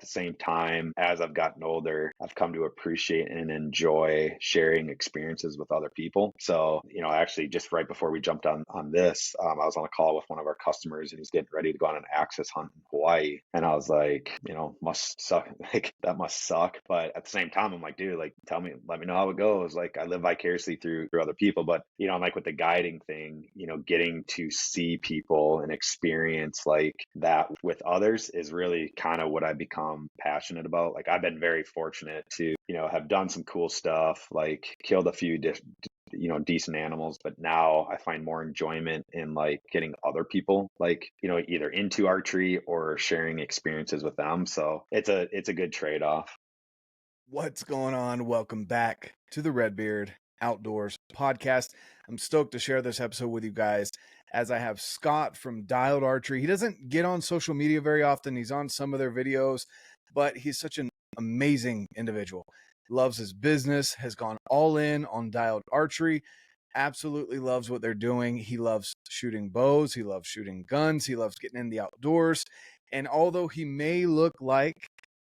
same time, as I've gotten older, I've come to appreciate and enjoy sharing experiences with other people. So, actually just right before we jumped on this, I was on a call with one of our customers and he's getting ready to go on an axis hunt in Hawaii. And I was like, must suck. Like that must suck. But at the same time, I'm like, dude, like let me know how it goes. Like I live vicariously through other people. But, I'm like with the guiding thing, getting to see people and experience like that with others is really kind of what I become passionate about. Like I've been very fortunate to, have done some cool stuff, like killed a few decent animals, but now I find more enjoyment in like getting other people like, either into archery or sharing experiences with them. So it's a good trade-off. What's going on? Welcome back to the RedBeard Outdoors podcast. I'm stoked to share this episode with you guys as I have Scott from Dialed Archery. He doesn't get on social media very often. He's on some of their videos, but he's such an amazing individual. Loves his business, has gone all in on Dialed Archery, absolutely loves what they're doing. He loves shooting bows. He loves shooting guns. He loves getting in the outdoors. And although he may look like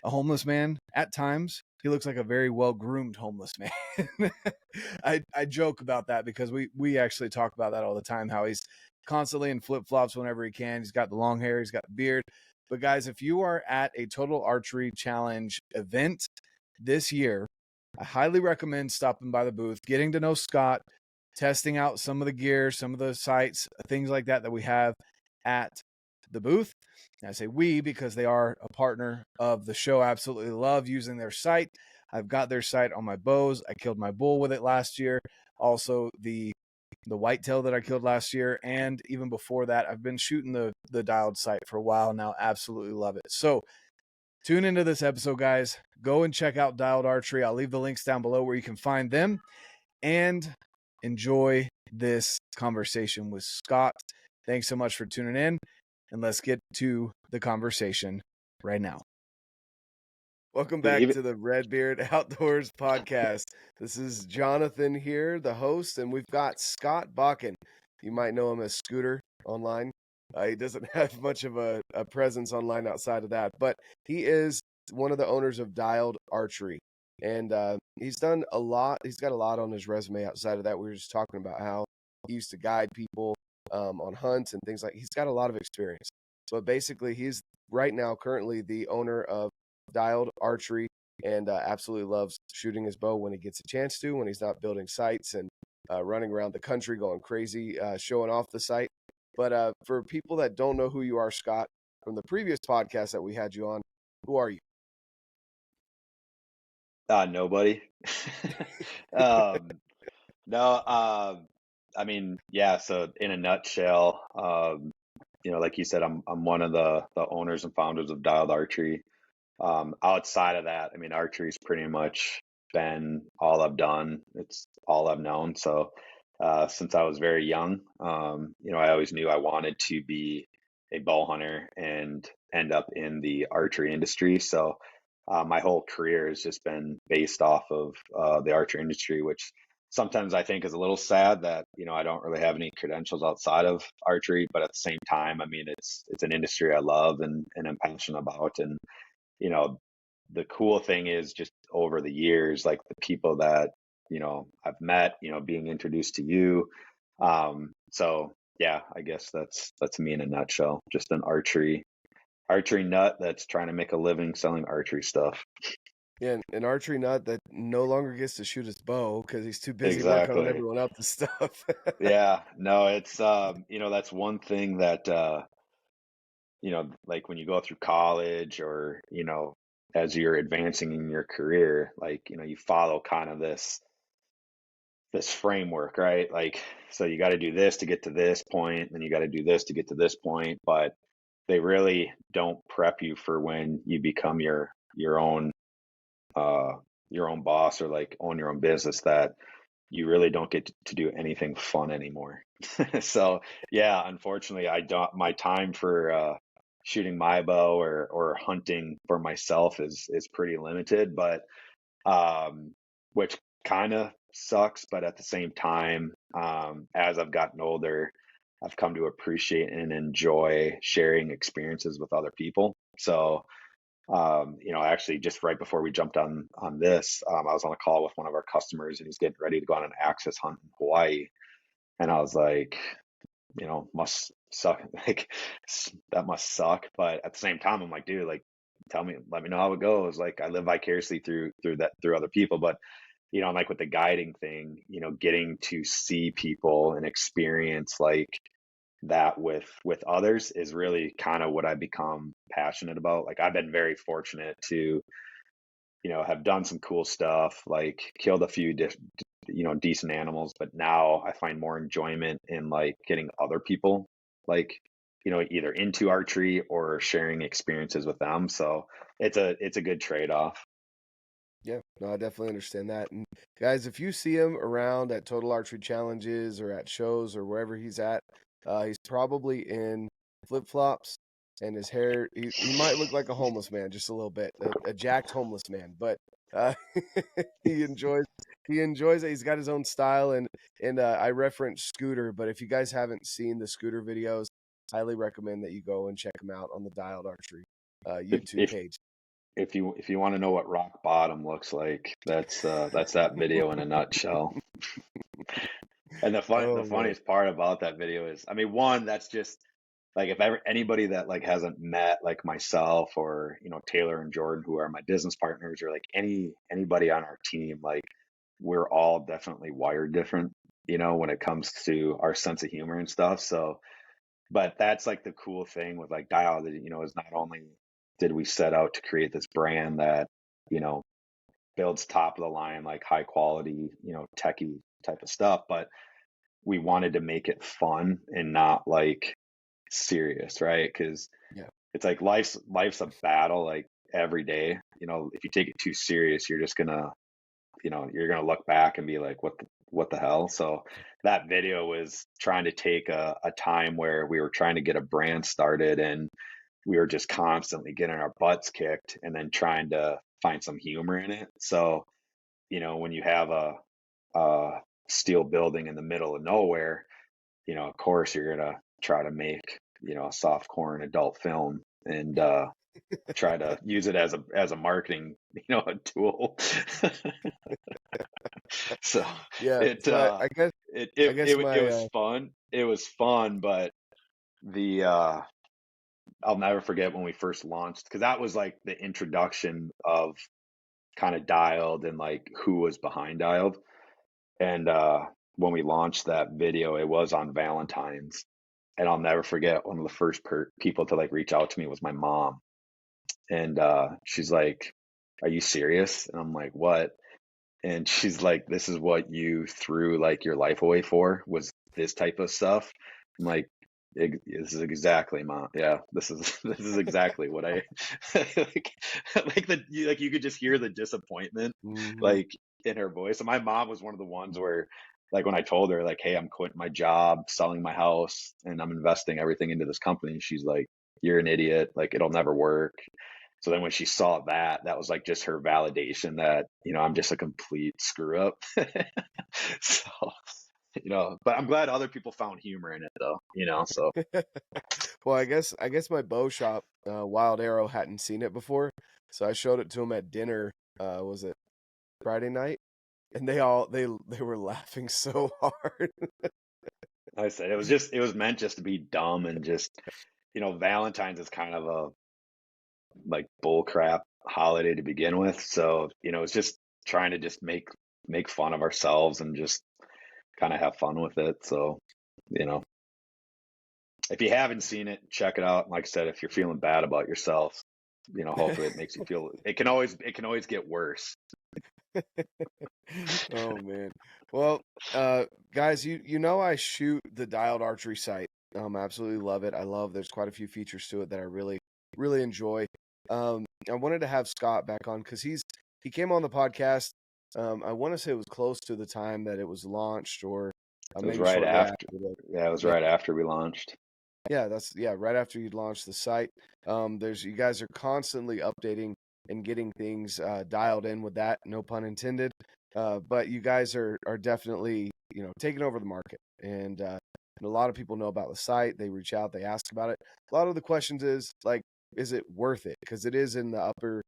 a homeless man at times, he looks like a very well-groomed homeless man. I joke about that because we actually talk about that all the time, how he's constantly in flip-flops whenever he can. He's got the long hair. He's got the beard. But guys, if you are at a Total Archery Challenge event this year, I highly recommend stopping by the booth, getting to know Scott, testing out some of the gear, some of the sights, things like that we have at the booth. And I say we because they are a partner of the show. I absolutely love using their site. I've got their site on my bows. I killed my bull with it last year. Also the whitetail that I killed last year. And even before that, I've been shooting the Dialed site for a while now. Absolutely love it. So tune into this episode, guys. Go and check out Dialed Archery. I'll leave the links down below where you can find them. And enjoy this conversation with Scott. Thanks so much for tuning in. And let's get to the conversation right now. Welcome back to the RedBeard Outdoors podcast. This is Jonathan here, the host, and we've got Scott Bakken. You might know him as Scooter online. He doesn't have much of a presence online outside of that, but he is one of the owners of Dialed Archery. And he's done a lot. He's got a lot on his resume outside of that. We were just talking about how he used to guide people on hunts and things like. He's got a lot of experience. But basically, he's right now currently the owner of Dialed Archery and absolutely loves shooting his bow when he gets a chance to, when he's not building sites and running around the country going crazy, showing off the site. But for people that don't know who you are, Scott, from the previous podcast that we had you on, who are you? Nobody. No, I mean, yeah, so in a nutshell, like you said, I'm one of the owners and founders of Dialed Archery. Outside of that, I mean, archery's pretty much been all I've done. It's all I've known. So since I was very young, I always knew I wanted to be a bow hunter and end up in the archery industry. So my whole career has just been based off of the archery industry, which sometimes I think is a little sad that, I don't really have any credentials outside of archery, but at the same time, I mean, it's an industry I love and I'm passionate about. And, the cool thing is just over the years, like the people that, I've met, being introduced to you. So yeah, I guess that's me in a nutshell, just an archery nut that's trying to make a living selling archery stuff. Yeah, an archery nut that no longer gets to shoot his bow because he's too busy working on everyone else's stuff. Yeah, no, it's that's one thing that like when you go through college or as you're advancing in your career, like you follow kind of this framework, right? Like, so you got to do this to get to this point, then you got to do this to get to this point, but they really don't prep you for when you become your own boss or like own your own business, that you really don't get to do anything fun anymore. So yeah, unfortunately, my time for shooting my bow or hunting for myself is pretty limited, but which kind of sucks. But at the same time, as I've gotten older, I've come to appreciate and enjoy sharing experiences with other people. So Actually just right before we jumped on this, I was on a call with one of our customers and he's getting ready to go on an axis hunt in Hawaii. And I was like, must suck. Like that must suck. But at the same time, I'm like, dude, like, let me know how it goes. Like I live vicariously through other people. But, like with the guiding thing, getting to see people and experience like that with others is really kind of what I become passionate about. Like I've been very fortunate to, have done some cool stuff, like killed a few decent animals, but now I find more enjoyment in like getting other people like, either into archery or sharing experiences with them. So it's a good trade-off. Yeah, no, I definitely understand that. And guys, if you see him around at Total Archery Challenges or at shows or wherever he's probably in flip-flops and his hair, he might look like a homeless man just a little bit, a jacked homeless man, but uh, he enjoys it. He's got his own style, and I reference Scooter, but if you guys haven't seen the Scooter videos, highly recommend that you go and check him out on the Dialed Archery If YouTube if page. if you want to know what rock bottom looks like, that's that video in a nutshell. And the Oh man. funniest part about that video is, I mean, one, that's just like if ever anybody that like hasn't met like myself or Taylor and Jordan, who are my business partners, or like anybody on our team, like we're all definitely wired different, when it comes to our sense of humor and stuff. So, but that's like the cool thing with like Dial, that is not only did we set out to create this brand that you know builds top of the line, like high quality, techie type of stuff, but we wanted to make it fun and not like serious, right? Because Yeah. it's like life's a battle, like every day. If you take it too serious, you're just gonna, you're gonna look back and be like, what the hell? So that video was trying to take a time where we were trying to get a brand started and we were just constantly getting our butts kicked and then trying to find some humor in it. So, when you have a steel building in the middle of nowhere, of course you're gonna try to make, a soft core adult film and try to use it as a marketing, a tool. So Yeah, it so uh I guess it I it guess it, it my was fun. It was fun, but the I'll never forget when we first launched, because that was like the introduction of kind of Dialed and like who was behind Dialed. And when we launched that video, it was on Valentine's. And I'll never forget, one of the first people to like reach out to me was my mom. And she's like, "Are you serious?" And I'm like, "What?" And she's like, "This is what you threw like your life away for, was this type of stuff." I'm like, This is exactly, mom. Yeah, this is this is exactly what I like you could just hear the disappointment mhm. like in her voice. And my mom was one of the ones where like when I told her like, "Hey, I'm quitting my job, selling my house, and I'm investing everything into this company," she's like, "You're an idiot. Like it'll never work." So then when she saw that, that was like just her validation that, I'm just a complete screw up. So, but I'm glad other people found humor in it though, so Well, I guess my bow shop, Wild Arrow, hadn't seen it before, so I showed it to them at dinner. Was it Friday night? And they were laughing so hard. like I said, it was meant just to be dumb and just, Valentine's is kind of a like bull crap holiday to begin with. So, it's just trying to just make fun of ourselves and just kind of have fun with it. So, you know, if you haven't seen it, check it out. Like I said, if you're feeling bad about yourself, hopefully it makes you feel, it can always get worse. Oh man. Well, guys, you know I shoot the Dialed Archery site. I absolutely love it. There's quite a few features to it that I really enjoy. I wanted to have Scott back on because he came on the podcast. I want to say it was close to the time that it was launched, or It was maybe right shortly after, after. But yeah, it was yeah, right after we launched. yeah, right after you launched the site. There's you guys are constantly updating and getting things dialed in with that. No pun intended. But you guys are definitely taking over the market, and a lot of people know about the site. They reach out, they ask about it. A lot of the questions is like, is it worth it? Because it is in the upper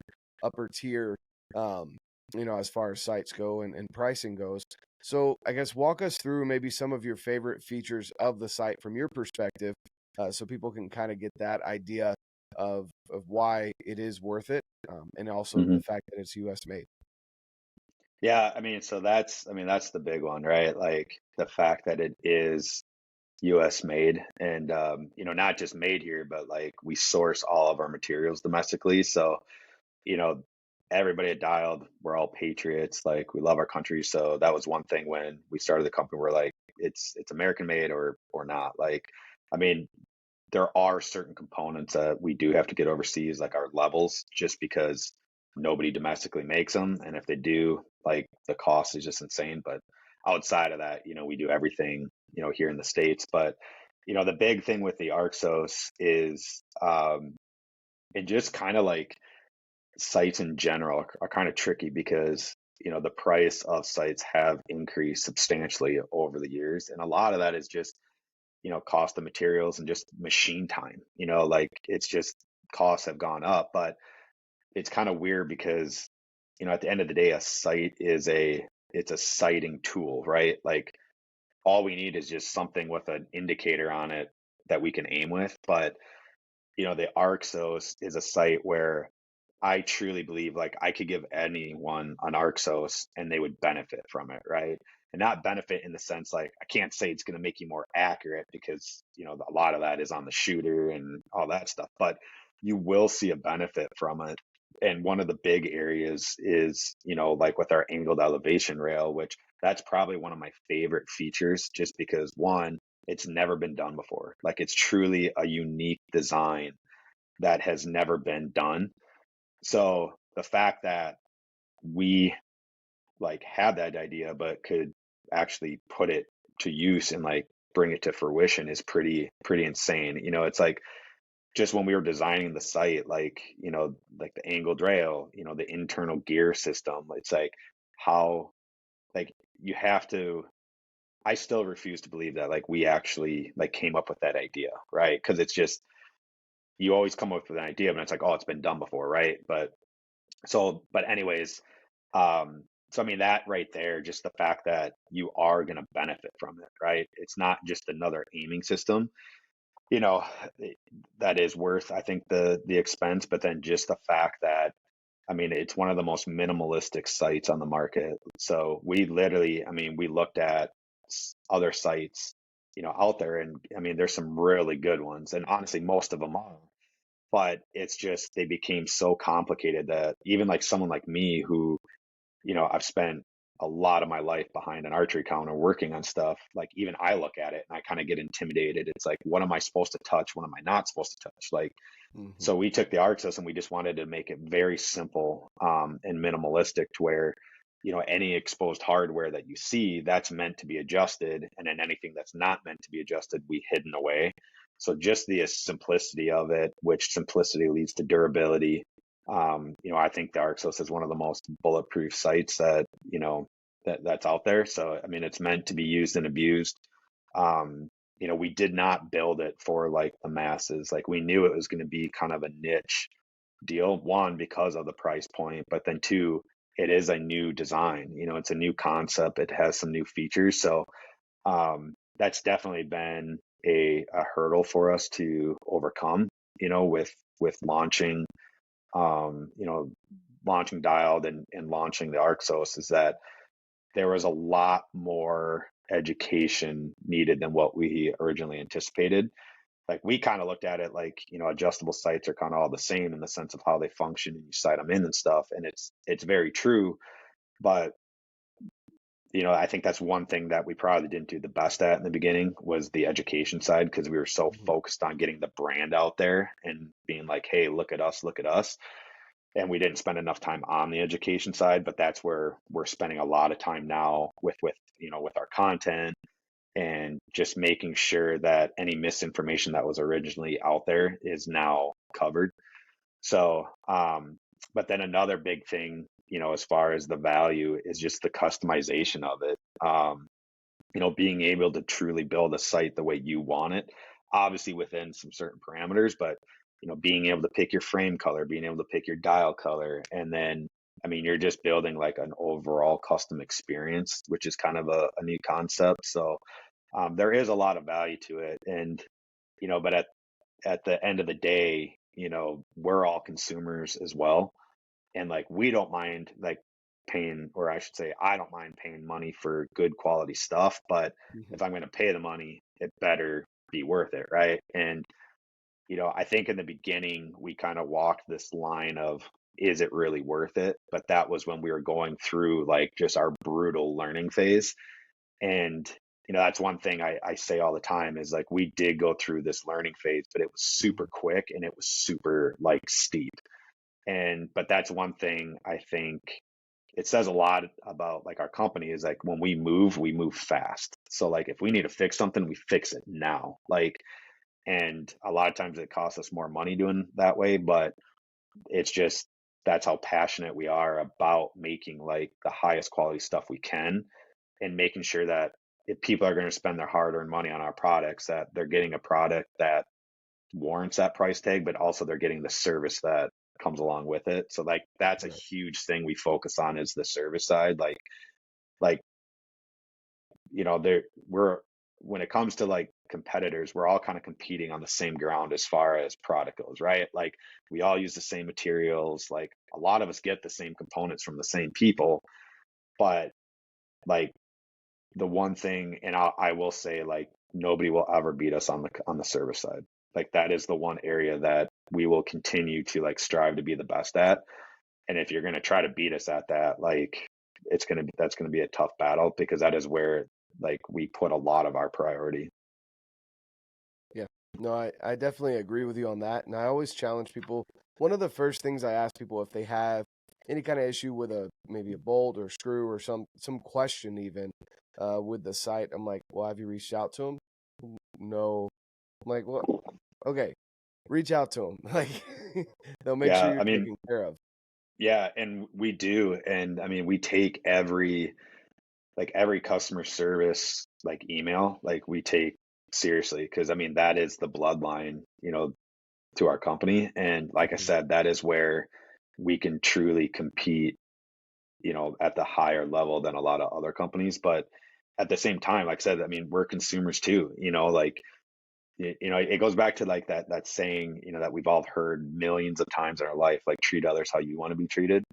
tier, as far as sites go and pricing goes. So I guess walk us through maybe some of your favorite features of the site from your perspective, so people can kind of get that idea of why it is worth it, and also Hmm. the fact that it's U.S. made. Yeah, that's the big one, right? Like the fact that it is US made and not just made here, but like we source all of our materials domestically. So, you know, everybody at Dialed, we're all patriots, like we love our country. So that was one thing when we started the company, we're like, it's American made or not. Like, I mean, there are certain components that we do have to get overseas, like our levels, just because nobody domestically makes them. And if they do, like the cost is just insane. But outside of that, we do everything, here in the States. But, the big thing with the Arxos is, and just kind of like sites in general are kind of tricky because, the price of sites have increased substantially over the years. And a lot of that is just cost of materials and just machine time, like it's just costs have gone up. But it's kind of weird because, at the end of the day, a site it's a sighting tool, right? Like all we need is just something with an indicator on it that we can aim with. But the Arxos is a site where I truly believe like I could give anyone an Arxos and they would benefit from it, right? And not benefit in the sense like I can't say it's going to make you more accurate because a lot of that is on the shooter and all that stuff, but you will see a benefit from it. And one of the big areas is like with our angled elevation rail, which that's probably one of my favorite features, just because one, it's never been done before. Like it's truly a unique design that has never been done. So the fact that we like had that idea but could actually put it to use and like bring it to fruition is pretty insane. It's like just when we were designing the site, like, like the angled rail, the internal gear system, it's like how like you have to I still refuse to believe that like we actually like came up with that idea, right? Because it's just you always come up with an idea, but it's like, oh, it's been done before, right? But anyways, so I mean that right there, just the fact that you are going to benefit from it, right? It's not just another aiming system, you know, that is worth, I think, the expense, but then just the fact that, I mean, it's one of the most minimalistic sites on the market. So we literally, I mean, we looked at other sites, out there, and I mean, there's some really good ones, and honestly, most of them are. But it's just they became so complicated that even like someone like me who, I've spent a lot of my life behind an archery counter working on stuff. Like even I look at it and I kind of get intimidated. It's like, what am I supposed to touch? What am I not supposed to touch? Like, Mm-hmm. so we took the Arxos and we just wanted to make it very simple, and minimalistic to where, any exposed hardware that you see, that's meant to be adjusted. And then anything that's not meant to be adjusted, we hidden away. So just the simplicity of it, which simplicity leads to durability. I think the Arxos is one of the most bulletproof sites that, that's out there. So, I mean, it's meant to be used and abused. We did not build it for like the masses. Like we knew it was going to be kind of a niche deal, one, because of the price point, but then two, it is a new design, it's a new concept. It has some new features. So, that's definitely been a hurdle for us to overcome, with launching, um, you know, launching Dialed and launching the Arxos, is that there was a lot more education needed than what we originally anticipated. Like we kind of looked at it like, adjustable sights are kind of all the same in the sense of how they function and you sight them in and stuff. And it's very true. But, I think that's one thing that we probably didn't do the best at in the beginning was the education side, because we were so Mm-hmm. focused on getting the brand out there and being like, hey, look at us, look at us. And we didn't spend enough time on the education side, but that's where we're spending a lot of time now with our content and just making sure that any misinformation that was originally out there is now covered. So, but then another big thing, as far as the value is just the customization of it. Being able to truly build a site the way you want it, obviously within some certain parameters, but being able to pick your frame color, being able to pick your dial color, and then you're just building like an overall custom experience, which is kind of a neat concept. So there is a lot of value to it, and but at the end of the day, we're all consumers as well, and like we don't mind like paying, or I should say, I don't mind paying money for good quality stuff, but if I'm going to pay the money, it better be worth it, right? And I think in the beginning we kind of walked this line of, is it really worth it? But that was when we were going through like just our brutal learning phase. And that's one thing I say all the time is like, we did go through this learning phase, but it was super quick and it was super like steep. But that's one thing I think it says a lot about like our company is like, when we move fast. So like if we need to fix something, we fix it now. Like, and a lot of times it costs us more money doing that way, but it's just, that's how passionate we are about making like the highest quality stuff we can, and making sure that if people are going to spend their hard-earned money on our products, that they're getting a product that warrants that price tag, but also they're getting the service that comes along with it. So like that's a huge thing we focus on, is the service side. Like there, we're, when it comes to like competitors, we're all kind of competing on the same ground as far as product goes, right? Like we all use the same materials, like a lot of us get the same components from the same people, but like the one thing, and I will say, like, nobody will ever beat us on the service side. Like that is the one area that we will continue to like strive to be the best at. And if you're going to try to beat us at that, like that's going to be a tough battle, because that is where like we put a lot of our priority. Yeah, no, I definitely agree with you on that. And I always challenge people. One of the first things I ask people, if they have any kind of issue with maybe a bolt or screw or some question even with the site, I'm like, well, have you reached out to them? No. I'm like, well, okay, reach out to them. Like they'll make sure Yeah, you're taken care of. yeah, and we do. And we take every customer service like email, like we take seriously, because that is the bloodline, to our company. And like I said, that is where we can truly compete, at the higher level than a lot of other companies. But at the same time, like I said, we're consumers too, like, it goes back to like that saying, that we've all heard millions of times in our life, like, treat others how you want to be treated.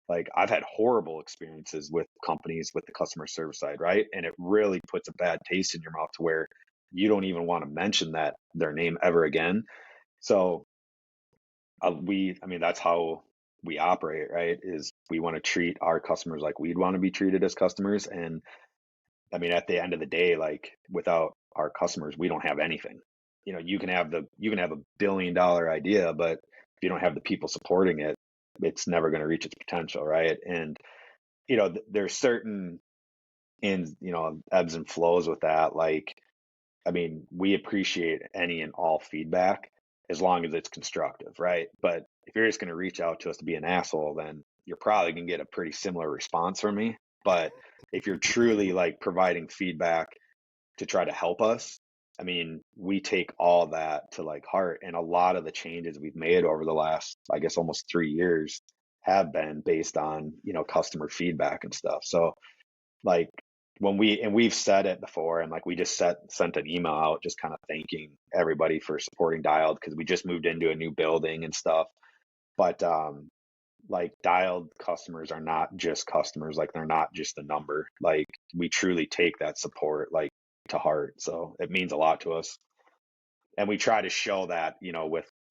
Like I've had horrible experiences with companies with the customer service side, right? And it really puts a bad taste in your mouth to where you don't even want to mention their name ever again. So that's how we operate, right? Is we want to treat our customers like we'd want to be treated as customers. And at the end of the day, like without our customers, we don't have anything. You can have a billion-dollar idea, but if you don't have the people supporting it, it's never going to reach its potential, right? And there's certain ebbs and flows with that. Like, we appreciate any and all feedback as long as it's constructive, right? But if you're just going to reach out to us to be an asshole, then you're probably going to get a pretty similar response from me. But if you're truly like providing feedback to try to help us, we take all that to like heart. And a lot of the changes we've made over the last, I guess, almost 3 years have been based on, customer feedback and stuff. So like we've said it before, and like we just sent an email out just kind of thanking everybody for supporting Dialed, because we just moved into a new building and stuff. But like Dialed customers are not just customers, like they're not just a number. Like we truly take that support like to heart. So it means a lot to us. And we try to show that,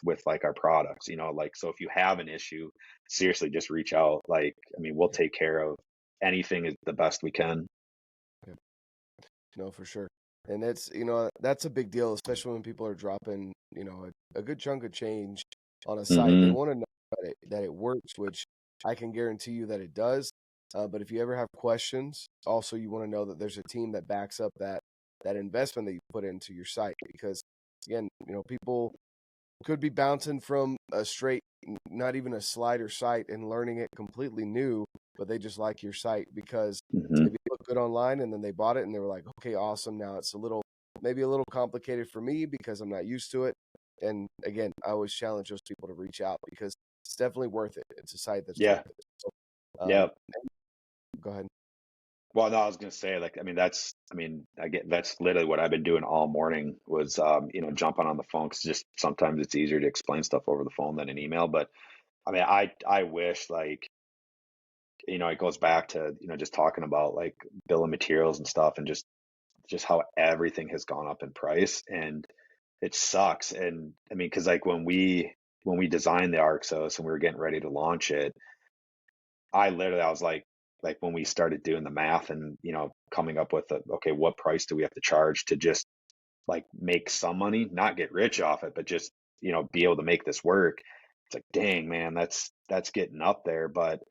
with like our products, like, so if you have an issue, seriously, just reach out. Like, we'll take care of anything is the best we can. Yeah. No, for sure. And that's a big deal, especially when people are dropping, a good chunk of change on a site. They want to know that it works, which I can guarantee you that it does. But if you ever have questions, also you want to know that there's a team that backs up that investment that you put into your site. Because again, people could be bouncing from a straight, not even a slider site, and learning it completely new, but they just like your site because maybe it looked good online, and then they bought it and they were like, okay, awesome. Now it's maybe a little complicated for me because I'm not used to it. And again, I always challenge those people to reach out because it's definitely worth it. It's a site that's Yeah. worth it. So, Yeah. go ahead. Well, no, I was gonna say, like, I get that's literally what I've been doing all morning was, jumping on the phone 'cause just sometimes it's easier to explain stuff over the phone than an email. But I mean, I wish, like, it goes back to, just talking about like bill of materials and stuff, and just how everything has gone up in price, and it sucks. And I mean, because like when we designed the Arxos and we were getting ready to launch it, I was like when we started doing the math and coming up with okay, what price do we have to charge to just like make some money, not get rich off it, but just be able to make this work. It's like, dang man, that's getting up there. But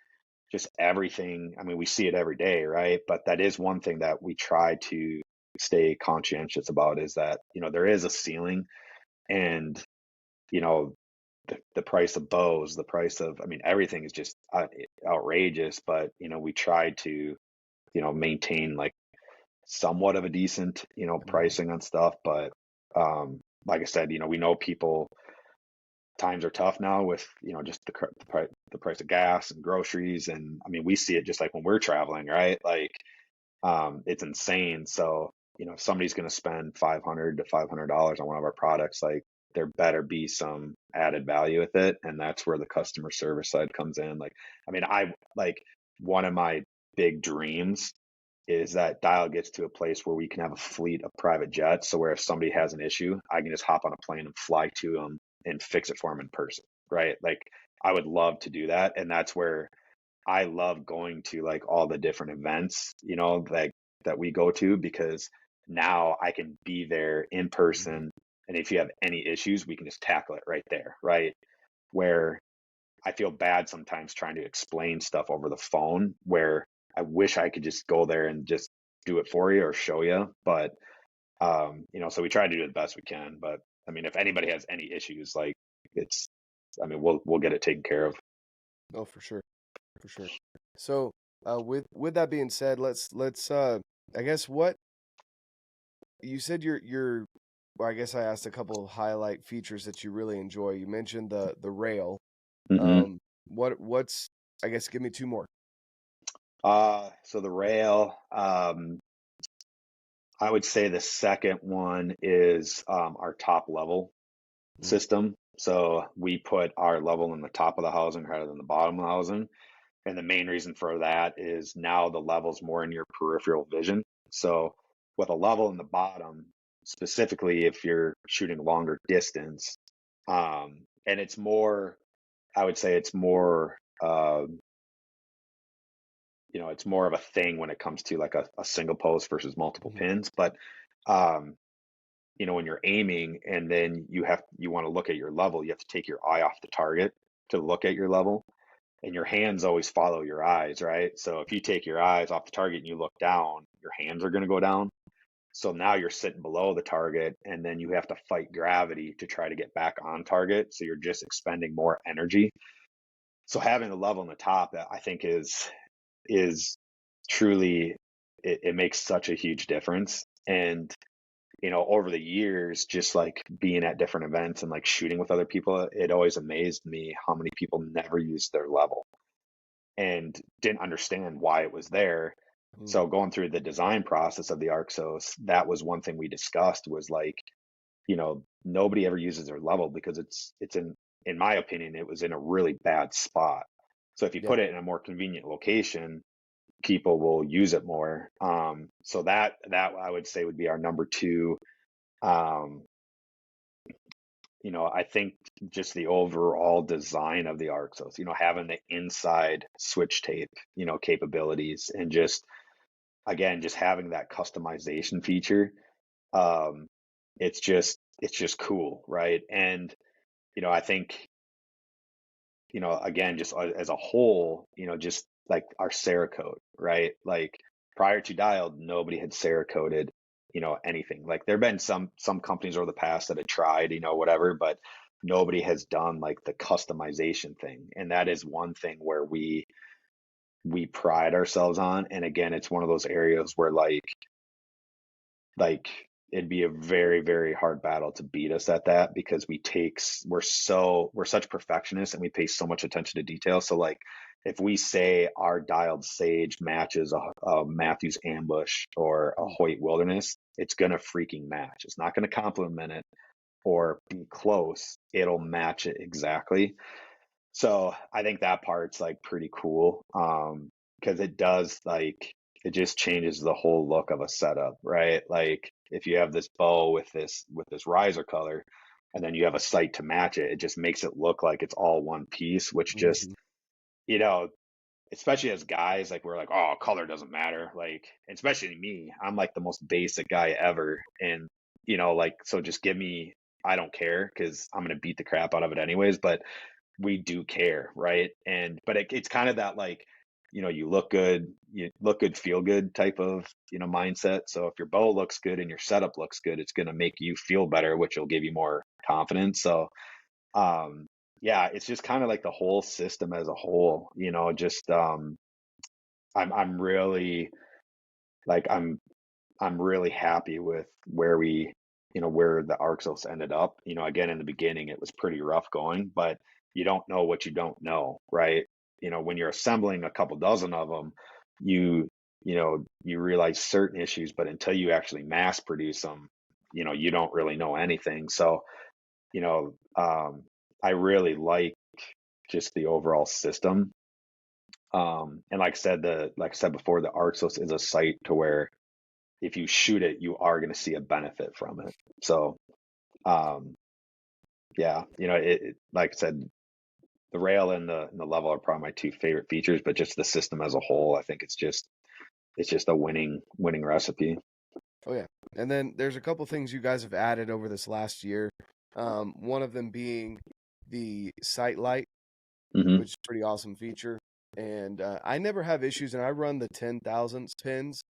just everything, I mean, we see it every day, right? But that is one thing that we try to stay conscientious about, is that there is a ceiling. And you know the price of bows, the price of, I mean, everything is just outrageous. But we try to maintain like somewhat of a decent pricing on stuff. But like I said, we know people, times are tough now with just the price of gas and groceries. And I mean, we see it just like when we're traveling, right? Like it's insane. So if somebody's going to spend $500 to $500 on one of our products, like there better be some added value with it. And that's where the customer service side comes in. Like, I mean, I like, one of my big dreams is that Dial gets to a place where we can have a fleet of private jets. So where if somebody has an issue, I can just hop on a plane and fly to them and fix it for them in person, right? Like I would love to do that. And that's where I love going to like all the different events, like that we go to, because now I can be there in person. And if you have any issues, we can just tackle it right there, right? Where I feel bad sometimes trying to explain stuff over the phone, where I wish I could just go there and just do it for you or show you. But so we try to do the best we can. But I mean, if anybody has any issues, like it's, I mean, we'll get it taken care of. Oh, for sure, for sure. So, with that being said, let's I guess what you said your well, I guess I asked a couple of highlight features that you really enjoy. You mentioned the rail. Hmm. What's I guess give me two more. So the rail, I would say the second one is our top level system. So we put our level in the top of the housing rather than the bottom of the housing. And the main reason for that is now the level's more in your peripheral vision. So with a level in the bottom, specifically if you're shooting longer distance, and it's more, I would say it's more, it's more of a thing when it comes to like a single post versus multiple pins. But um, when you're aiming and then you want to look at your level, you have to take your eye off the target to look at your level, and your hands always follow your eyes, right? So if you take your eyes off the target and you look down, your hands are going to go down. So now you're sitting below the target, and then you have to fight gravity to try to get back on target. So you're just expending more energy. So having the level on the top, I think is truly, it makes such a huge difference. And over the years, just like being at different events and like shooting with other people, it always amazed me how many people never used their level and didn't understand why it was there. So going through the design process of the Arxos, that was one thing we discussed, was like, nobody ever uses their level because it's in my opinion, it was in a really bad spot. So if you Yeah. put it in a more convenient location, people will use it more. So that I would say would be our number two. Um, I think just the overall design of the Arxos, having the inside switch tape, capabilities, and just again, just having that customization feature. Um, it's just cool, right? And I think again, just as a whole, just like our Cerakote, right? Like prior to Dialed, nobody had Cerakoted, anything. Like there have been some companies over the past that had tried, whatever, but nobody has done like the customization thing. And that is one thing where we pride ourselves on. And again, it's one of those areas where like it'd be a very, very hard battle to beat us at that, because we're such perfectionists and we pay so much attention to detail. So like if we say our dialed sage matches a Matthews ambush or a Hoyt wilderness, it's gonna freaking match. It's not gonna complement it or be close. It'll match it exactly. So I think that part's like pretty cool. Because it does, like, it just changes the whole look of a setup, right? Like if you have this bow with this riser color and then you have a sight to match it, it just makes it look like it's all one piece, which just, Mhm. you know, especially as guys, like we're like, oh, color doesn't matter. Like, especially me, I'm like the most basic guy ever. And, like, so just give me, I don't care, because I'm gonna beat the crap out of it anyways. But we do care, right? But it's kind of that, like, you look good, feel good type of mindset. So if your bow looks good and your setup looks good, it's going to make you feel better, which will give you more confidence. So yeah, it's just kind of like the whole system as a whole, just I'm really, like, I'm really happy with where the Arxos ended up. Again, in the beginning, it was pretty rough going, but you don't know what you don't know, right? When you're assembling a couple dozen of them, you realize certain issues, but until you actually mass produce them, you don't really know anything. So, you know, um, I really like just the overall system. And like I said before, the Arxos is a site to where if you shoot it, you are going to see a benefit from it. So, um, yeah, like I said, the rail and the level are probably my two favorite features, but just the system as a whole, I think it's just a winning recipe. Oh yeah, and then there's a couple things you guys have added over this last year. One of them being the sight light, Hmm. which is a pretty awesome feature. And I never have issues, and I run the 10,000 pins.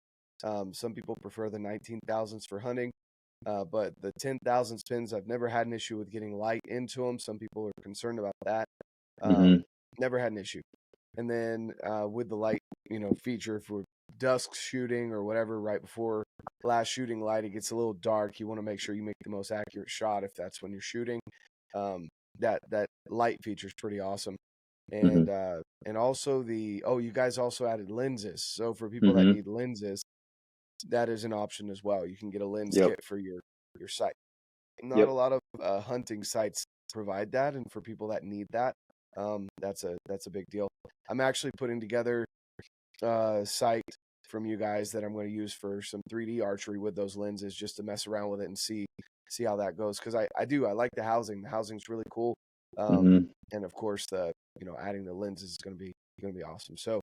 Some people prefer the 19,000s for hunting, but the 10,000 pins, I've never had an issue with getting light into them. Some people are concerned about that. Hmm. Never had an issue. And then with the light, feature for dusk shooting or whatever, right before last shooting light, it gets a little dark. You want to make sure you make the most accurate shot if that's when you're shooting. That light feature is pretty awesome. Hmm. And also you guys also added lenses. So for people that Hmm. need lenses, that is an option as well. You can get a lens Yep. kit for your sight. Not a Yep. lot of hunting sites provide that, and for people that need that, that's a big deal. I'm actually putting together a site from you guys that I'm going to use for some 3D archery with those lenses, just to mess around with it and see how that goes. Because I like the housing. The housing's really cool. Hmm. And of course adding the lenses is going to be awesome. So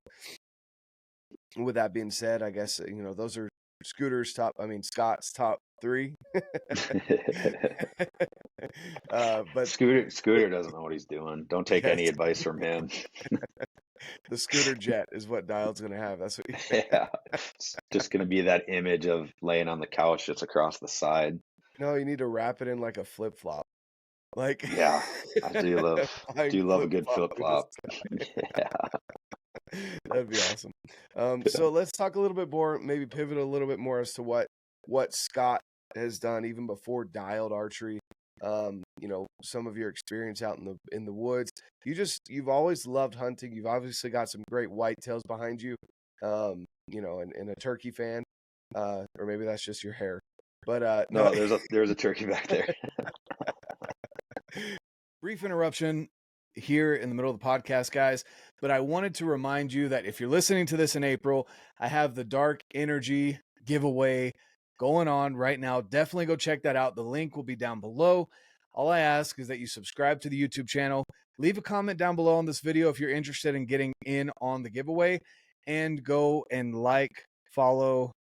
with that being said, I guess those are Scott's top three. But Scooter doesn't know what he's doing. Don't take yes, any advice from him. the scooter jet is what Dialed's gonna have. That's what. Yeah, it's just gonna be that image of laying on the couch just across the side. No, you need to wrap it in like a flip flop, like Yeah, I do love flying do love a flip good flop flip through the flop. sky. Yeah. That'd be awesome. So let's talk a little bit more, maybe pivot a little bit more as to what Scott has done even before Dialed Archery. Some of your experience out in the woods. You've always loved hunting. You've obviously got some great whitetails behind you. And a turkey fan, or maybe that's just your hair. But no. No, there's a turkey back there. Brief interruption here in the middle of the podcast, guys, but I wanted to remind you that if you're listening to this in April, I have the Dark Energy giveaway going on right now. Definitely go check that out. The link will be down below. All I ask is that you subscribe to the YouTube channel, leave a comment down below on this video if you're interested in getting in on the giveaway, and go and like, follow,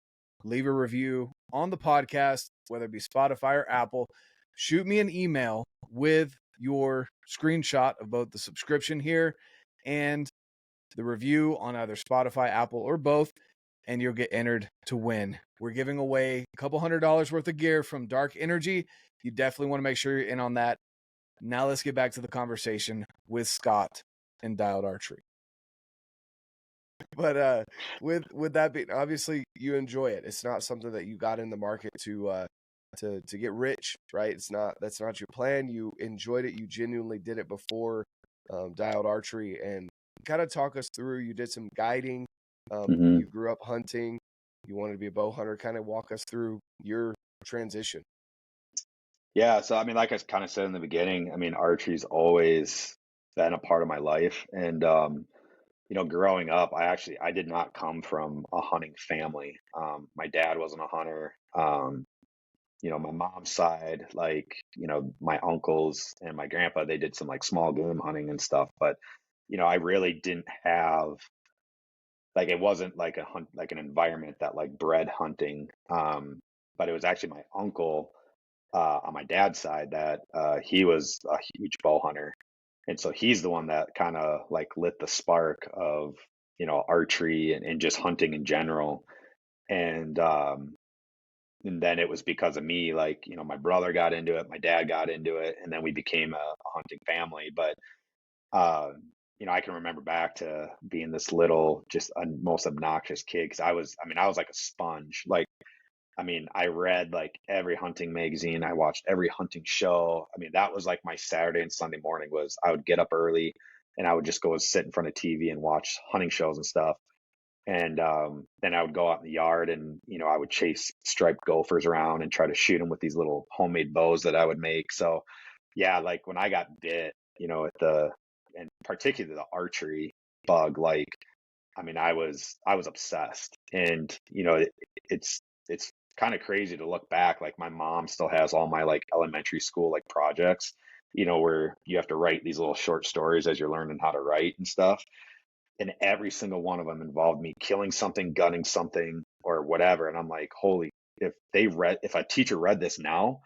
leave a review on the podcast, whether it be Spotify or Apple. Shoot me an email with your screenshot of both the subscription here and the review on either Spotify, Apple, or both, and you'll get entered to win. We're giving away a couple $100 worth of gear from Dark Energy. You definitely want to make sure you're in on that. Now let's get back to the conversation with Scott and Dialed Archery. But with that being, obviously you enjoy it. It's not something that you got in the market to get rich, right? That's not your plan. You enjoyed it. You genuinely did it before Dialed Archery. And kind of talk us through. You did some guiding. Hmm. You grew up hunting. You wanted to be a bow hunter. Kind of walk us through your transition. Yeah. So, I mean, like I kind of said in the beginning, I mean, archery's always been a part of my life. And, growing up, I did not come from a hunting family. My dad wasn't a hunter. My mom's side, like, my uncles and my grandpa, they did some like small game hunting and stuff. But, I really didn't have, like, it wasn't like a hunt, like an environment that like bred hunting. But it was actually my uncle on my dad's side that he was a huge bow hunter. And so he's the one that kind of like lit the spark of, archery and just hunting in general. And, and then it was because of me, like, my brother got into it, my dad got into it, and then we became a hunting family. But, uh, I can remember back to being this little, just a most obnoxious kid because I was like a sponge. Like, I mean, I read like every hunting magazine. I watched every hunting show. I mean, that was like my Saturday and Sunday morning was I would get up early and I would just go and sit in front of TV and watch hunting shows and stuff. And then I would go out in the yard and, I would chase striped gophers around and try to shoot them with these little homemade bows that I would make. So yeah, like when I got bit, and particularly the archery bug, like, I mean, I was obsessed. And, it's kind of crazy to look back. Like my mom still has all my like elementary school like projects, where you have to write these little short stories as you're learning how to write and stuff. And every single one of them involved me killing something, gunning something, or whatever. And I'm like, holy, if a teacher read this now,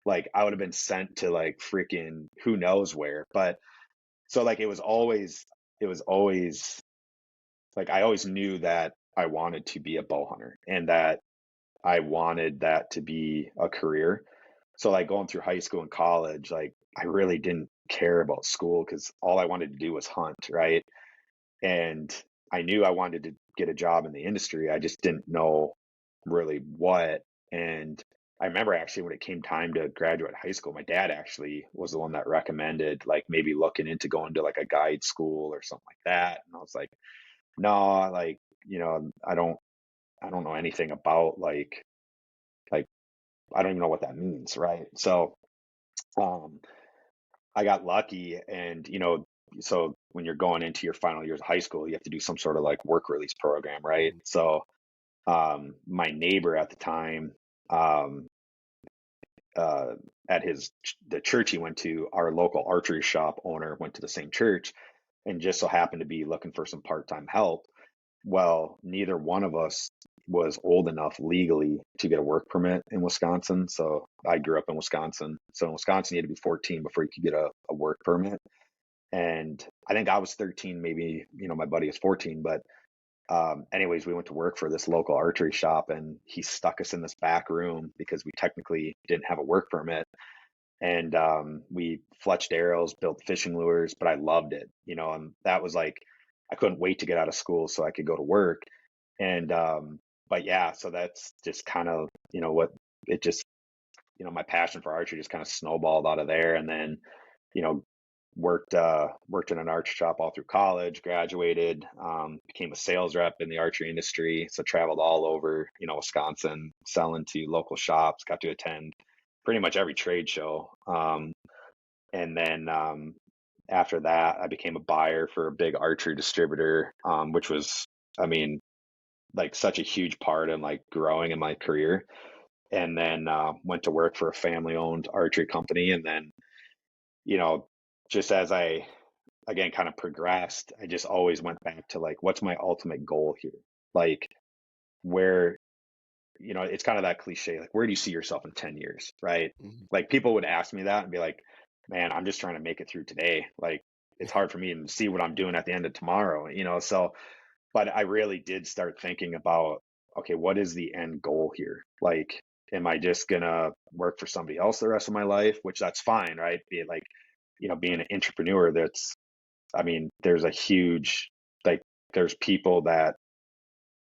like I would have been sent to like freaking who knows where. But so like it was always like I always knew that I wanted to be a bow hunter and that I wanted that to be a career. So like going through high school and college, like I really didn't care about school because all I wanted to do was hunt, right? And I knew I wanted to get a job in the industry. I just didn't know really what. And I remember actually when it came time to graduate high school, my dad actually was the one that recommended like maybe looking into going to like a guide school or something like that. And I was like, no, like, I don't know anything about like I don't even know what that means, right? So um I got lucky and so when you're going into your final years of high school, you have to do some sort of like work release program, right? So my neighbor at the time, um uh at the church he went to, our local archery shop owner went to the same church and just so happened to be looking for some part-time help. Well, neither one of us was old enough legally to get a work permit in Wisconsin. So I grew up in Wisconsin. So in Wisconsin, you had to be 14 before you could get a work permit. And I think I was 13, maybe, my buddy was 14. But anyways, we went to work for this local archery shop and he stuck us in this back room because we technically didn't have a work permit. And we fletched arrows, built fishing lures, but I loved it, and that was like, I couldn't wait to get out of school so I could go to work. And, but yeah, so that's just kind of, what it just, my passion for archery just kind of snowballed out of there. And then, you know, worked in an archery shop all through college, graduated, became a sales rep in the archery industry. So traveled all over, Wisconsin, selling to local shops, got to attend pretty much every trade show. And then after that, I became a buyer for a big archery distributor, which was, I mean, like such a huge part in like growing in my career. And then went to work for a family-owned archery company. And then, you know, just as I again kind of progressed, I just always went back to like, what's my ultimate goal here? Like, where, it's kind of that cliche, like, where do you see yourself in 10 years, right? Mhm. Like, people would ask me that and be like, man, I'm just trying to make it through today. Like, it's hard for me to see what I'm doing at the end of tomorrow, So, but I really did start thinking about, okay, what is the end goal here? Like, am I just gonna work for somebody else the rest of my life? Which that's fine, right? Be it like, being an entrepreneur, I mean, there's a huge, like, there's people that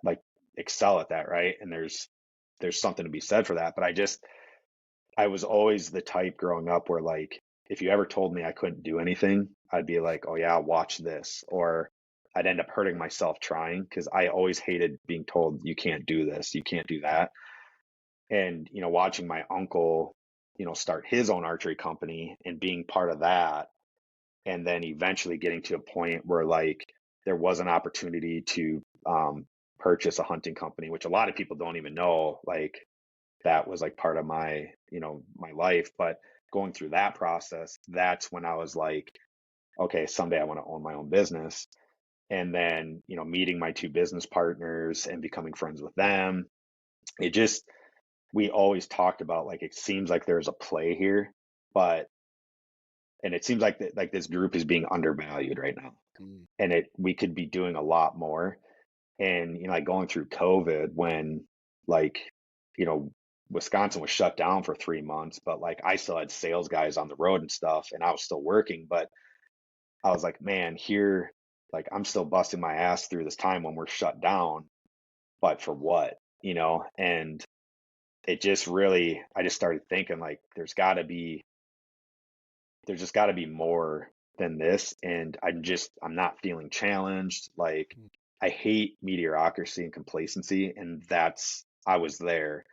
like excel at that, right? And there's something to be said for that. But I just, I was always the type growing up where like, if you ever told me I couldn't do anything, I'd be like, oh yeah, watch this. Or I'd end up hurting myself trying because I always hated being told you can't do this, you can't do that. And, watching my uncle, start his own archery company and being part of that, and then eventually getting to a point where like there was an opportunity to purchase a hunting company, which a lot of people don't even know, like that was like part of my, my life. But going through that process, that's when I was like, okay, someday I want to own my own business. And then, meeting my two business partners and becoming friends with them, it just, we always talked about like, it seems like there's a play here, but, and it seems like like this group is being undervalued right now. Mm. And we could be doing a lot more. And, like going through COVID when like, you know, Wisconsin was shut down for 3 months, but like I still had sales guys on the road and stuff, and I was still working. But I was like, man, here, like I'm still busting my ass through this time when we're shut down, but for what, And it just really, I just started thinking like, there's just got to be more than this. And I'm not feeling challenged. Like I hate mediocrity and complacency. And I was there,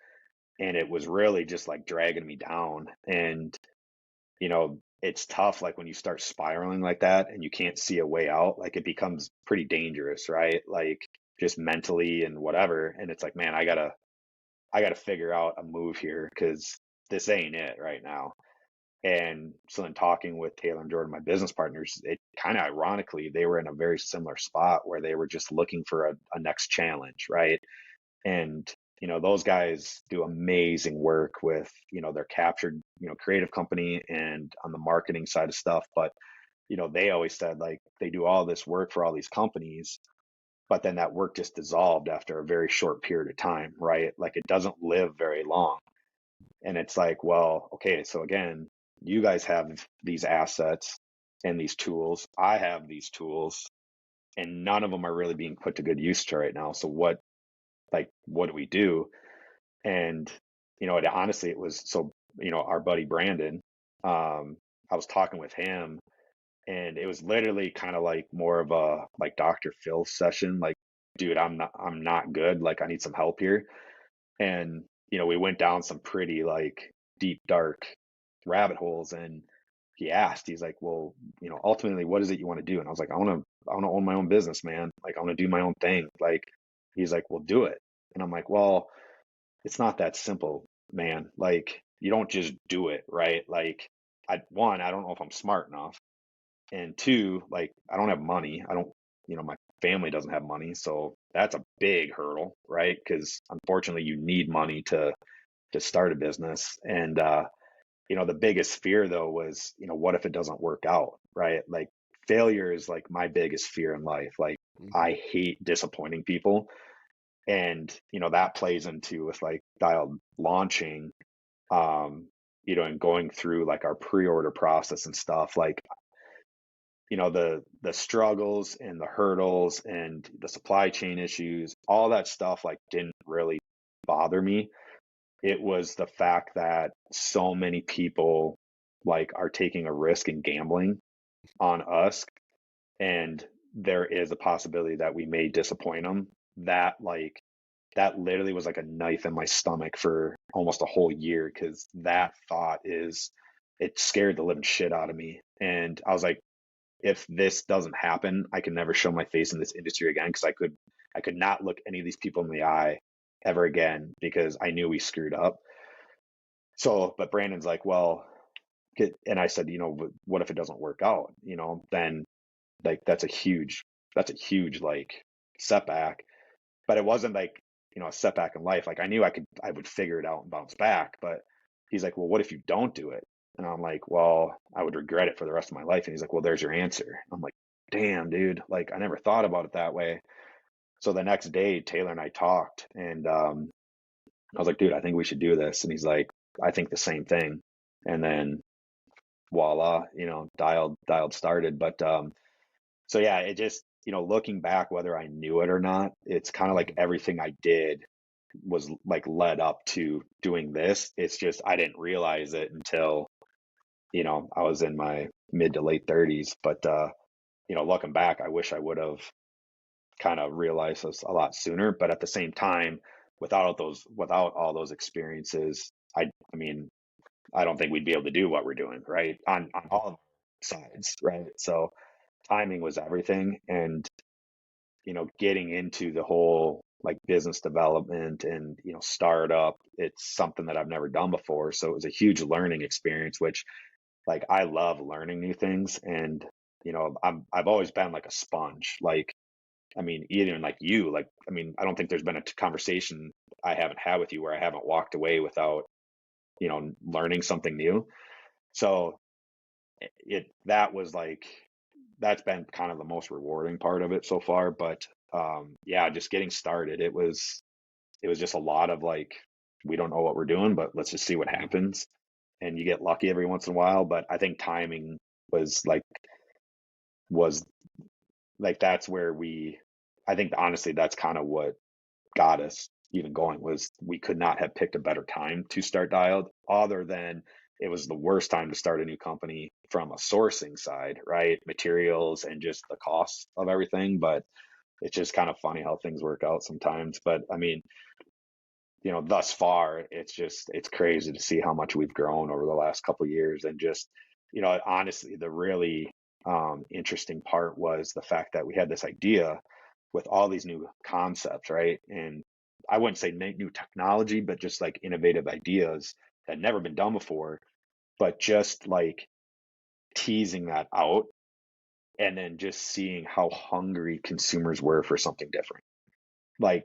and it was really just like dragging me down. And, it's tough. Like when you start spiraling like that and you can't see a way out, like it becomes pretty dangerous, right? Like just mentally and whatever. And it's like, man, I gotta figure out a move here because this ain't it right now. And so then talking with Taylor and Jordan, my business partners, it kind of ironically, they were in a very similar spot where they were just looking for a next challenge, right? And, those guys do amazing work with, their captured, creative company and on the marketing side of stuff. But, they always said like they do all this work for all these companies, but then that work just dissolved after a very short period of time, right? Like it doesn't live very long. And it's like, well, okay, so again, you guys have these assets and these tools. I have these tools, and none of them are really being put to good use right now. So what do we do? And, honestly, it was so, our buddy Brandon, I was talking with him, and it was literally kind of like more of a like Dr. Phil session. Like, dude, I'm not good. Like, I need some help here. And, we went down some pretty like deep, dark rabbit holes. And he's like, well, ultimately, what is it you want to do? And I was like, I want to own my own business, man. Like, I want to do my own thing. Like, he's like, well, do it. And I'm like, well, it's not that simple, man. Like, you don't just do it, right? Like, I don't know if I'm smart enough. And two, like, I don't have money. I don't, my family doesn't have money. So that's a big hurdle, right? Because unfortunately, you need money to start a business. And, the biggest fear though was, what if it doesn't work out, right? Like, failure is like my biggest fear in life. Like, I hate disappointing people. And, that plays into with like Dialed launching, and going through like our pre-order process and stuff. Like, the struggles and the hurdles and the supply chain issues, all that stuff like didn't really bother me. It was the fact that so many people like are taking a risk and gambling on us, and there is a possibility that we may disappoint them. That literally was like a knife in my stomach for almost a whole year, because that thought it scared the living shit out of me. And I was like, if this doesn't happen, I can never show my face in this industry again, because I could not look any of these people in the eye ever again, because I knew we screwed up. So, but Brandon's like, well, and I said, what if it doesn't work out? Then like that's a huge like setback. But it wasn't like, a setback in life. Like I knew I would figure it out and bounce back. But he's like, well, what if you don't do it? And I'm like, well, I would regret it for the rest of my life. And he's like, well, there's your answer. I'm like, damn, dude, like I never thought about it that way. So the next day, Taylor and I talked, and I was like, dude, I think we should do this. And he's like, I think the same thing. And then voila, Dialed started. But so yeah, it just, looking back, whether I knew it or not, it's kind of like everything I did was like led up to doing this. It's just I didn't realize it until, I was in my mid to late 30s. But looking back, I wish I would have kind of realized this a lot sooner. But at the same time, without all those experiences, I mean, I don't think we'd be able to do what we're doing, right? On all sides, right? So timing was everything. And, getting into the whole like business development and, startup, it's something that I've never done before. So it was a huge learning experience, which like I love learning new things. And, I've always been like a sponge. Like, I mean, even like you, like, I mean, I don't think there's been a conversation I haven't had with you where I haven't walked away without, learning something new. So that's been kind of the most rewarding part of it so far. But yeah, just getting started, it was just a lot of like, we don't know what we're doing, but let's just see what happens. And you get lucky every once in a while. But I think timing was like that's where I think honestly that's kind of what got us even going. Was we could not have picked a better time to start Dialed, other than it was the worst time to start a new company from a sourcing side, right? Materials and just the cost of everything. But it's just kind of funny how things work out sometimes. But I mean, thus far, it's crazy to see how much we've grown over the last couple of years. And just, honestly, the really interesting part was the fact that we had this idea with all these new concepts, right? And I wouldn't say new technology, but just like innovative ideas that had never been done before, but just like teasing that out and then just seeing how hungry consumers were for something different. Like,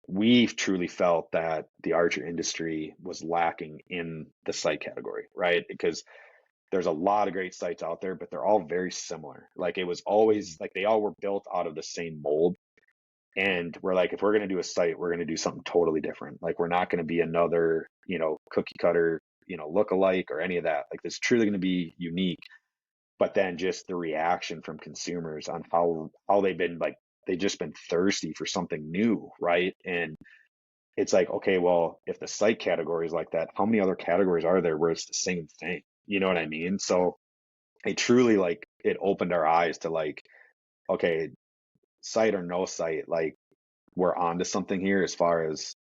we've truly felt that the archery industry was lacking in the site category, right? Because there's a lot of great sites out there, but they're all very similar. Like, it was always like they all were built out of the same mold. And we're like, if we're going to do a site, we're going to do something totally different. Like, we're not going to be another, cookie cutter, look-alike or any of that. Like, this is truly going to be unique. But then just the reaction from consumers on how they've been like, they've just been thirsty for something new, right? And it's like, okay, well, if the site category is like that, how many other categories are there where it's the same thing? You know what I mean? So it truly like it opened our eyes to like, okay, site or no site, like we're onto something here as far as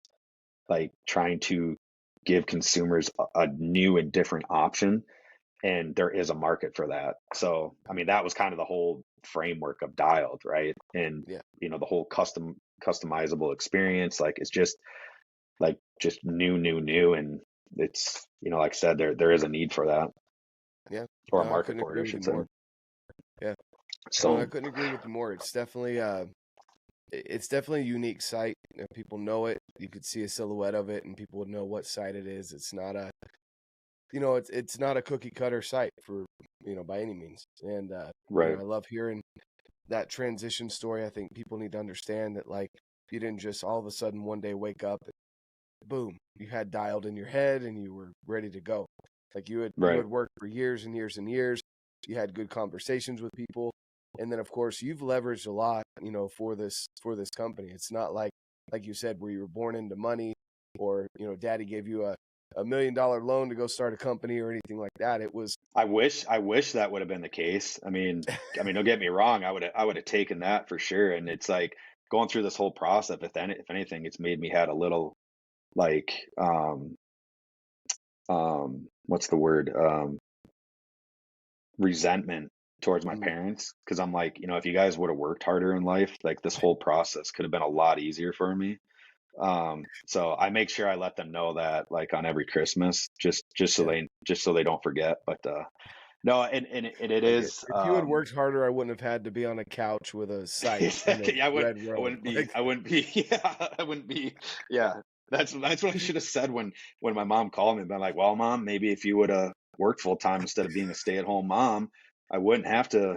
like trying to give consumers a new and different option. And there is a market for that. So, I mean, that was kind of the whole framework of Dialed, right? And, Yeah. The whole customizable experience, like it's just like just new. And it's, like I said, there is a need for that, Yeah. or a No, I market couldn't for it, agree I with you should say. more. Yeah. No, I So, couldn't agree with you more. It's definitely a unique site. People know it. You could see a silhouette of it and people would know what site it is. It's not a it's not a cookie cutter site for by any means. And right. I love hearing that transition story. I think people need to understand that like you didn't just all of a sudden one day wake up and boom, you had Dialed in your head and you were ready to go. Like you had worked for years and years and years. You had good conversations with people. And then of course you've leveraged a lot, for this company. It's not like you said, where you were born into money or, daddy gave you a $1 million loan to go start a company or anything like that. It was I wish that would have been the case. I mean, don't get me wrong. I would have taken that for sure. And it's like going through this whole process. If anything, it's made me had a little like, what's the word? Resentment towards my parents. Cause I'm like, if you guys would have worked harder in life, like this whole process could have been a lot easier for me. So I make sure I let them know that like on every Christmas, just so they don't forget. But, no, and it like is, if you had worked harder, I wouldn't have had to be on a couch with a sight in a I red robe. wouldn't be, yeah, I wouldn't be, yeah. That's what I should have said when my mom called me and been like, well, Mom, maybe if you would have worked full time instead of being a stay-at-home mom, I wouldn't have to,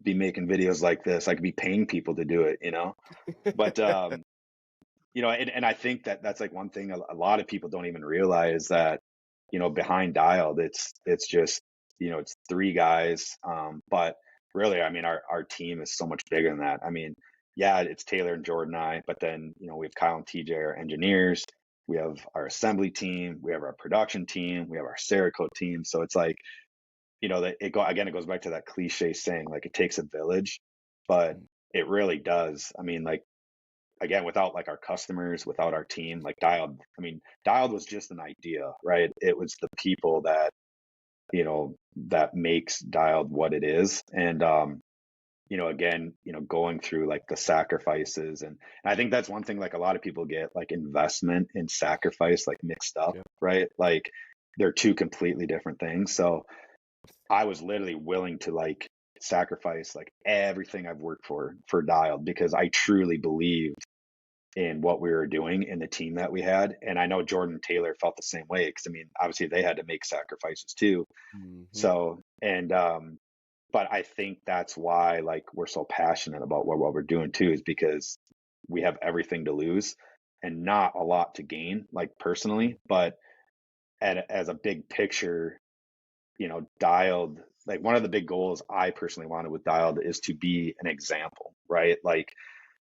be making videos like this. I could be paying people to do it, But and I think that that's like one thing a lot of people don't even realize that, behind Dialed, it's just, it's three guys. But really, I mean, our team is so much bigger than that. I mean, yeah, it's Taylor and Jordan and I, but then, you know, we have Kyle and TJ, our engineers, we have our assembly team, we have our production team, we have our Cerakote team. So it's like, you know, that it goes back to that cliche saying, like, it takes a village, but it really does. I mean, like, again, without like our customers, without our team, like Dialed was just an idea, right? It was the people that, you know, that makes Dialed what it is. And, you know, again, you know, going through like the sacrifices, and I think that's one thing, like a lot of people get like investment and sacrifice like mixed up, Yeah. right? Like they're two completely different things. So I was literally willing to like sacrifice like everything I've worked for Dialed, because I truly believed in what we were doing and the team that we had. And I know Jordan and Taylor felt the same way, because I mean, obviously they had to make sacrifices too. Mm-hmm. So, and but I think that's why like we're so passionate about what we're doing too, is because we have everything to lose and not a lot to gain, like personally, but as a big picture, you know, Dialed, like one of the big goals I personally wanted with Dialed is to be an example, right? Like,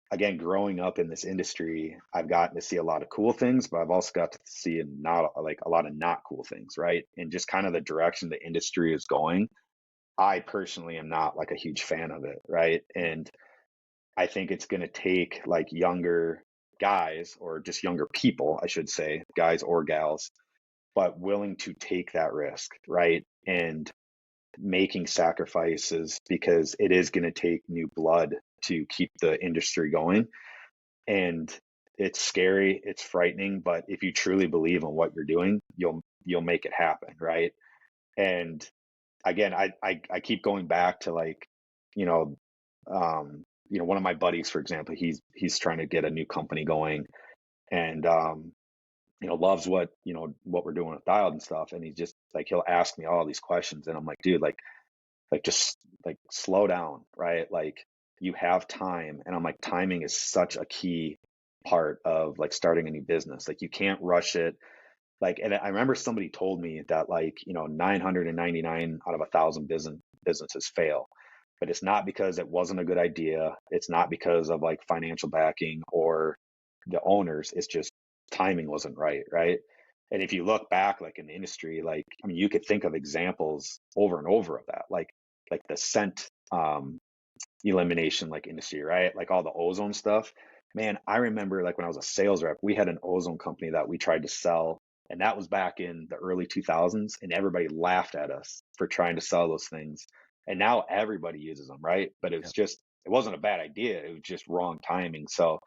again, growing up in this industry, I've gotten to see a lot of cool things, but I've also got to see not like a lot of not cool things, right? And just kind of the direction the industry is going. I personally am not like a huge fan of it, right? And I think it's going to take like younger guys, or just younger people, I should say, guys or gals, but willing to take that risk, right? And making sacrifices, because it is going to take new blood to keep the industry going. And it's scary, it's frightening, but if you truly believe in what you're doing, you'll make it happen, right? And again, I keep going back to like, you know, one of my buddies, for example, he's trying to get a new company going, and you know, loves what, you know, what we're doing with Dialed and stuff, and he's just like, he'll ask me all these questions, and I'm like, dude, like just like slow down, right? Like, you have time. And I'm like, timing is such a key part of like starting a new business. Like, you can't rush it. Like, and I remember somebody told me that, like, you know, 999 out of 1,000 businesses fail, but it's not because it wasn't a good idea. It's not because of like financial backing or the owners. It's just timing wasn't right, right? And if you look back, like in the industry, like, I mean, you could think of examples over and over of that, like the scent elimination like industry, right? Like all the ozone stuff. Man, I remember like when I was a sales rep, we had an ozone company that we tried to sell, and that was back in the early 2000s, and everybody laughed at us for trying to sell those things. And now everybody uses them, right? But Yeah. it wasn't a bad idea. It was just wrong timing. So,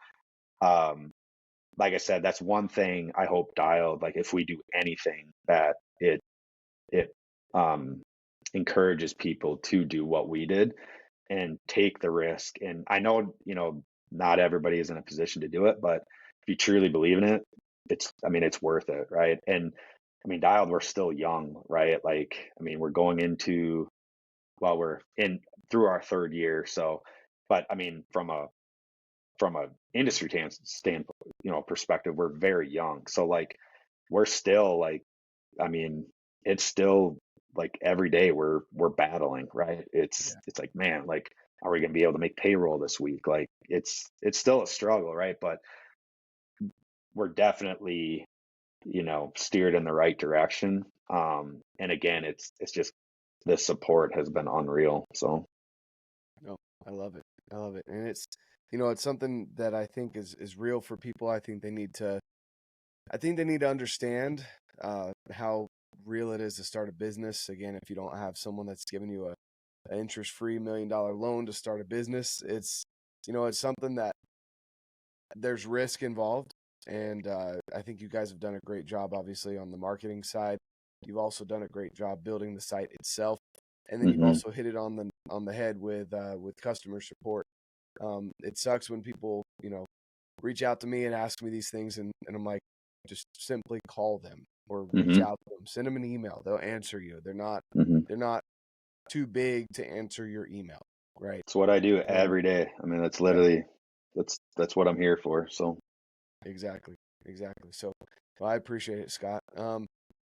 um, like I said, that's one thing I hope Dialed, like if we do anything, that it encourages people to do what we did and take the risk. And I know, you know, not everybody is in a position to do it, but if you truly believe in it, I mean, it's worth it, right? And I mean, Dialed, we're still young, right? Like, I mean, we're going into, well, we're in through our third year. So, but I mean, from a industry standpoint, you know, perspective, we're very young. So like, we're still like, I mean, it's still like every day we're battling, right? It's like, man, like, are we gonna be able to make payroll this week? Like, it's still a struggle, right? But we're definitely, you know, steered in the right direction. And again, it's just the support has been unreal. So No, I love it. I love it. And it's, you know, it's something that I think is real for people. I think they need to understand how real it is to start a business. Again, if you don't have someone that's giving you an interest-free $1 million loan to start a business, it's, you know, it's something that there's risk involved. And I think you guys have done a great job, obviously, on the marketing side. You've also done a great job building the site itself, and then you've hmm also hit it on the head with customer support. It sucks when people, you know, reach out to me and ask me these things, and I'm like, just simply call them or reach hmm out to them, send them an email. They'll answer you. hmm They're not too big to answer your email, right? it's what I do And every day. I mean, that's yeah, literally that's what I'm here for. So exactly, exactly. So well, I appreciate it, Scott.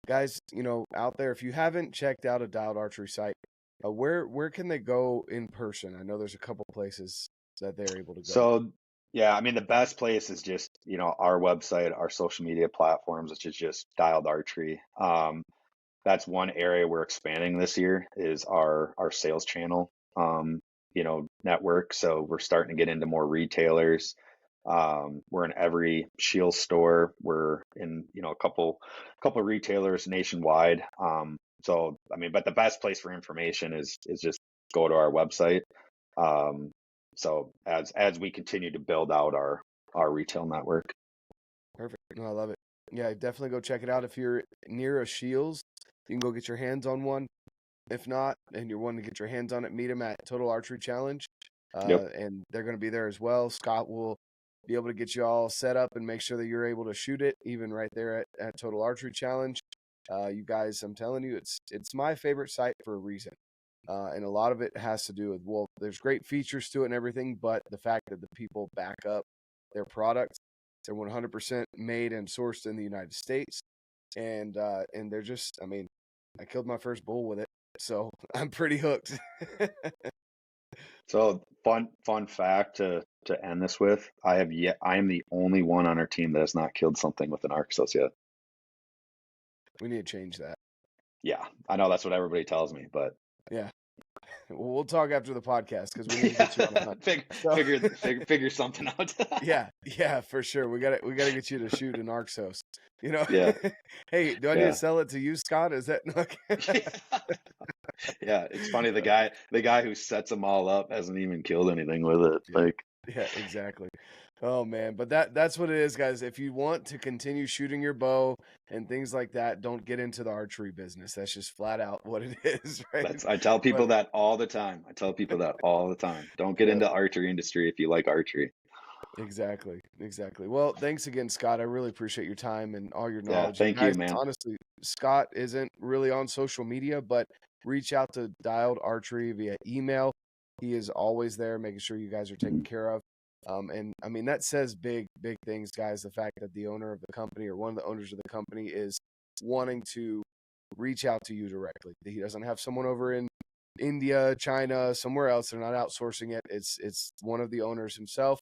Guys, you know, out there, if you haven't checked out a Dialed Archery site, where can they go in person? I know there's a couple places that they're able to go? So, yeah, I mean, the best place is just, our website, our social media platforms, which is just Dialed Archery. That's one area we're expanding this year is our sales channel, network. So we're starting to get into more retailers. We're in every Shield store. We're in, a couple retailers nationwide. So, I mean, but the best place for information is just go to our website. So as we continue to build out our retail network. Perfect. No, I love it. Yeah, definitely go check it out. If you're near a Shields, you can go get your hands on one. If not, and you're wanting to get your hands on it, meet them at Total Archery Challenge. Yep. And they're going to be there as well. Scott will be able to get you all set up and make sure that you're able to shoot it, even right there at Total Archery Challenge. You guys, I'm telling you, it's my favorite site for a reason. And a lot of it has to do with, well, there's great features to it and everything, but the fact that the people back up their product, they're 100% made and sourced in the United States. And they're just, I mean, I killed my first bull with it, so I'm pretty hooked. So fun fact to end this with, I am the only one on our team that has not killed something with an Arxos yet. We need to change that. Yeah, I know that's what everybody tells me, but yeah. Well, we'll talk after the podcast because we need to get you on a hunt. Figure something out. yeah, for sure. We got to get you to shoot an Arxos. Yeah. Hey, do I need to sell it to you, Scott? Is that Yeah, it's funny. The guy who sets them all up hasn't even killed anything with it. Yeah, exactly. Oh man, but that's what it is, guys. If you want to continue shooting your bow and things like that, don't get into the archery business. That's just flat out what it is, right? I tell people that all the time. Don't get into archery industry if you like archery. Exactly. Well, thanks again, Scott. I really appreciate your time and all your knowledge. Yeah, thank you, man. Honestly, Scott isn't really on social media, but reach out to Dialed Archery via email. He is always there, making sure you guys are taken care of. And I mean, that says big things, guys. The fact that the owner of the company or one of the owners of the company is wanting to reach out to you directly. He doesn't have someone over in India, China, somewhere else. They're not outsourcing it. It's one of the owners himself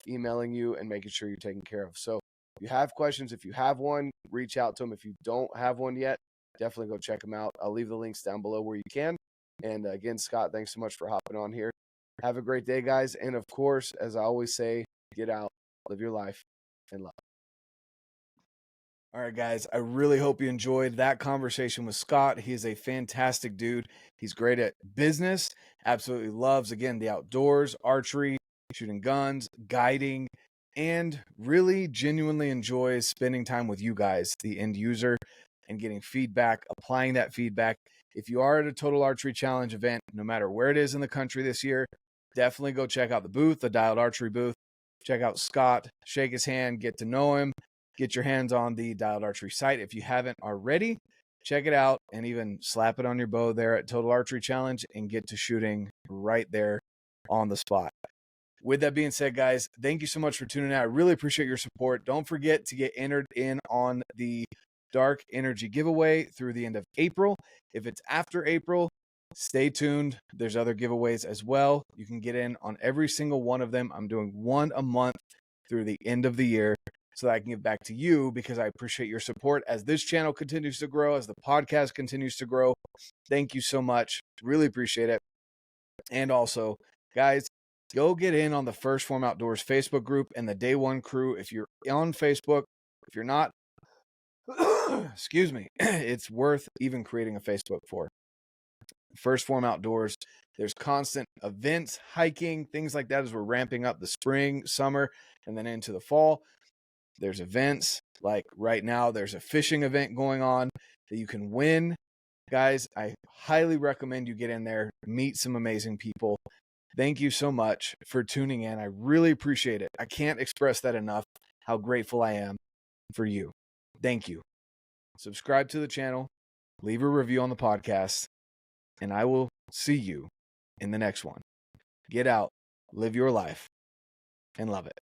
emailing you and making sure you're taken care of. So if you have questions, if you have one, reach out to him. If you don't have one yet, definitely go check them out. I'll leave the links down below where you can. And again, Scott, thanks so much for hopping on here. Have a great day, guys. And of course, as I always say, get out, live your life, and love. All right, guys, I really hope you enjoyed that conversation with Scott. He is a fantastic dude. He's great at business, absolutely loves, again, the outdoors, archery, shooting guns, guiding, and really genuinely enjoys spending time with you guys, the end user, and getting feedback, applying that feedback. If you are at a Total Archery Challenge event, no matter where it is in the country this year, definitely go check out the booth, the Dialed Archery booth. Check out Scott, shake his hand, get to know him, get your hands on the Dialed Archery site. If you haven't already, check it out and even slap it on your bow there at Total Archery Challenge and get to shooting right there on the spot. With that being said, guys, thank you so much for tuning in. I really appreciate your support. Don't forget to get entered in on the Dark Energy giveaway through the end of April. If it's after April, stay tuned. There's other giveaways as well. You can get in on every single one of them. I'm doing one a month through the end of the year so that I can give back to you because I appreciate your support as this channel continues to grow, as the podcast continues to grow. Thank you so much. Really appreciate it. And also, guys, go get in on the First Phorm Outdoors Facebook group and the Day One crew. If you're on Facebook, if you're not, excuse me, it's worth even creating a Facebook for. First Phorm Outdoors. There's constant events, hiking, things like that as we're ramping up the spring, summer, and then into the fall. There's events like right now, there's a fishing event going on that you can win. Guys, I highly recommend you get in there, meet some amazing people. Thank you so much for tuning in. I really appreciate it. I can't express that enough, how grateful I am for you. Thank you. Subscribe to the channel, leave a review on the podcast, and I will see you in the next one. Get out, live your life, and love it.